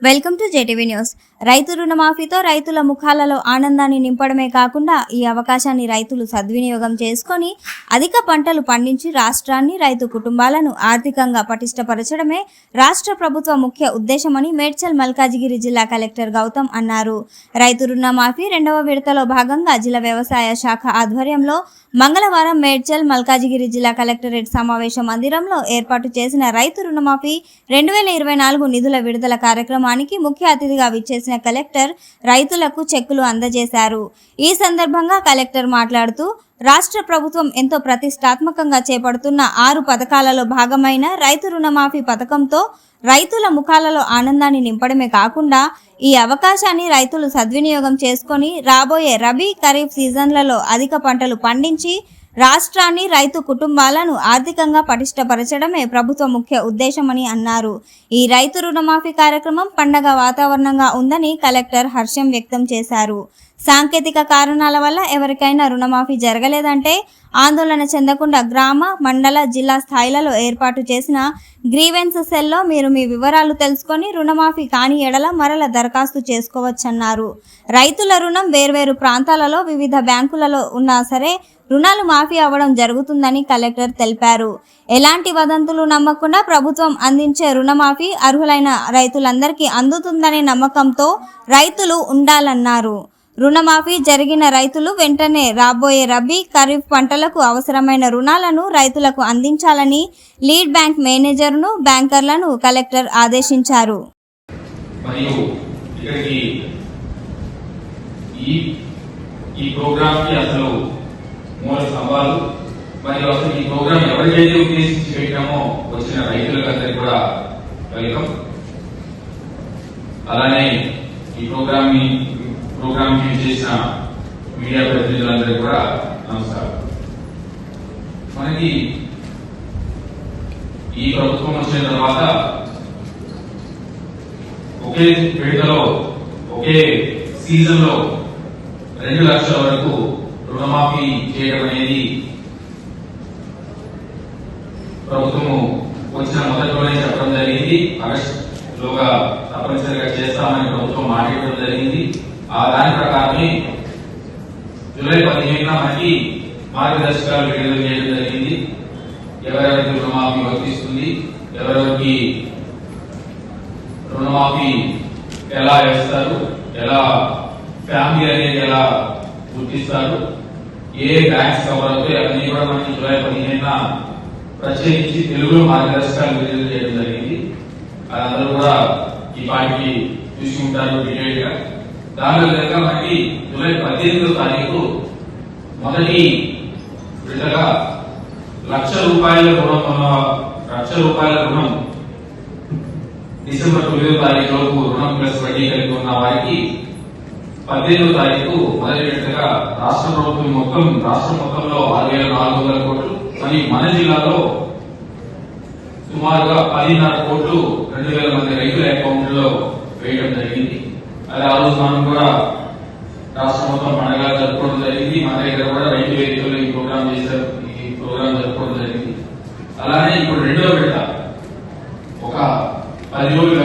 Welcome to JTV news. రైతు రుణమాఫీతో రైతుల ముఖాలలో ఆనందాన్ని నింపడమే కాకుండా ఈ అవకాశాన్ని రైతులు సద్వినియోగం చేసుకొని అధిక పంటలు పండించి రాష్ట్రాన్ని, రైతు కుటుంబాలను ఆర్థికంగా పటిష్టపరచడమే రాష్ట్ర ప్రభుత్వ ముఖ్య ఉద్దేశమని మేడ్చల్ మల్కాజిగిరి జిల్లా కలెక్టర్ గౌతమ్ అన్నారు. రైతు రుణమాఫీ రెండవ విడతలో భాగంగా జిల్లా వ్యవసాయ శాఖ ఆధ్వర్యంలో మంగళవారం మేడ్చల్ మల్కాజిగిరి జిల్లా కలెక్టరేట్ సమావేశ మందిరంలో ఏర్పాటు చేసిన రైతు రుణమాఫీ 2024 నిధుల విడుదల కార్యక్రమానికి ముఖ్య అతిథిగా విచ్చేసిన కలెక్టర్ రైతులకు చెక్కులు అందజేశారు. ఈ సందర్భంగా కలెక్టర్ మాట్లాడుతూ రాష్ట్ర ప్రభుత్వం ఎంతో ప్రతిష్టాత్మకంగా చేపడుతున్న 6 పథకాలలో భాగమైన రైతు రుణమాఫీ పథకంతో రైతుల ముఖాలలో ఆనందాన్ని నింపడమే కాకుండా ఈ అవకాశాన్ని రైతులు సద్వినియోగం చేసుకొని రాబోయే రబీ, ఖరీఫ్ సీజన్లలో అధిక పంటలు పండించి రాష్ట్రాన్ని, రైతు కుటుంబాలను ఆర్థికంగా పటిష్టపరచడమే ప్రభుత్వ ముఖ్య ఉద్దేశమని అన్నారు. ఈ రైతు రుణమాఫీ కార్యక్రమం పండగ వాతావరణంగా ఉందని కలెక్టర్ హర్షం వ్యక్తం చేశారు. సాంకేతిక కారణాల వల్ల ఎవరికైనా రుణమాఫీ జరగలేదంటే ఆందోళన చెందకుండా గ్రామ, మండల, జిల్లా స్థాయిలలో ఏర్పాటు చేసిన గ్రీవెన్స్ సెల్లో మీరు మీ వివరాలు తెలుసుకొని రుణమాఫీ కాని ఎడల మరల దరఖాస్తు చేసుకోవచ్చన్నారు. రైతుల రుణం వేర్వేరు ప్రాంతాలలో వివిధ బ్యాంకులలో ఉన్నా సరే రుణాలు మాఫీ అవ్వడం జరుగుతుందని కలెక్టర్ తెలిపారు. ఎలాంటి వదంతులు నమ్మకుండా ప్రభుత్వం అందించే రుణమాఫీ అర్హులైన రైతులందరికీ అందుతుందనే నమ్మకంతో రైతులు ఉండాలన్నారు. రుణమాఫీ జరిగిన రైతులు వెంటనే రాబోయే రబీ, ఖరీఫ్ పంటలకు అవసరమైన రుణాలను రైతులకు అందించాలని లీడ్ బ్యాంక్ మేనేజర్ను, బ్యాంకర్లను కలెక్టర్ ఆదేశించారు. మూల స్తంభాలు మరియు అసలు ఈ ప్రోగ్రాం ఎవరికైతే ఉద్దేశించి పెట్టామో వచ్చిన రైతులందరికీ కూడా వెల్కమ్. అలానే ఈ ప్రోగ్రామ్ కి చేసిన మీడియా ప్రతినిధులందరికీ కూడా నమస్కారం. మనకి ఈ ప్రభుత్వం వచ్చిన తర్వాత ఒకే విడతలో ఒకే సీజన్ లో 2 లక్షల వరకు రుణమాఫీ చేయడం అనేది ప్రభుత్వము వచ్చిన మొదట్లోనే చెప్పడం జరిగింది. ఆగస్టులోగా తప్పనిసరిగా చేస్తామని ప్రభుత్వం మాట్లాడడం జరిగింది. ఆ దాని ప్రకారమే జూలై 15న మనకి మార్గదర్శకాలు విడుదల చేయడం జరిగింది. ఎవరెవరికి రుణమాఫీ వర్తిస్తుంది, ఎవరెవరికి రుణమాఫీ ఎలా వేస్తారు, ఎలా ఫ్యామిలీ అనేది ఎలా గుర్తిస్తారు, ఏ బ్యాంక్స్ కవర్ అవుతాయి అవన్నీ కూడా మనకి జూలై 15న ప్రత్యేకించి తెలుగులో మార్గదర్శకాలు విడుదల చేయడం జరిగింది. అదందరూ కూడా ఈ పాటికి చూసి ఉంటారు డీటెయిల్ గా. దానిలో కనుక మనకి జూలై 18వ తారీఖు మొదటి విడతగా ₹1,00,000 రుణం డిసెంబర్ 9వ తారీఖు లోపు రుణం ప్లస్ వడ్డీ కలిగి ఉన్న వారికి 18వ తారీఖు మొదటి విడతగా రాష్ట్ర మొత్తంలో 6,400 కోట్లు మరియు మన జిల్లాలో సుమారుగా 10.5 కోట్లు 2,000 మంది రైతుల అకౌంట్ లో వేయడం జరిగింది. అదే ఆ రోజు మనం కూడా రాష్ట్ర మొత్తం పండుగ జరుపుకోవడం జరిగింది. మన దగ్గర కూడా రైతు వేదికలో ఈ ప్రోగ్రాం జరుపుకోవడం జరిగింది. అలానే ఇప్పుడు రెండో విడత ఒక 10 రోజుల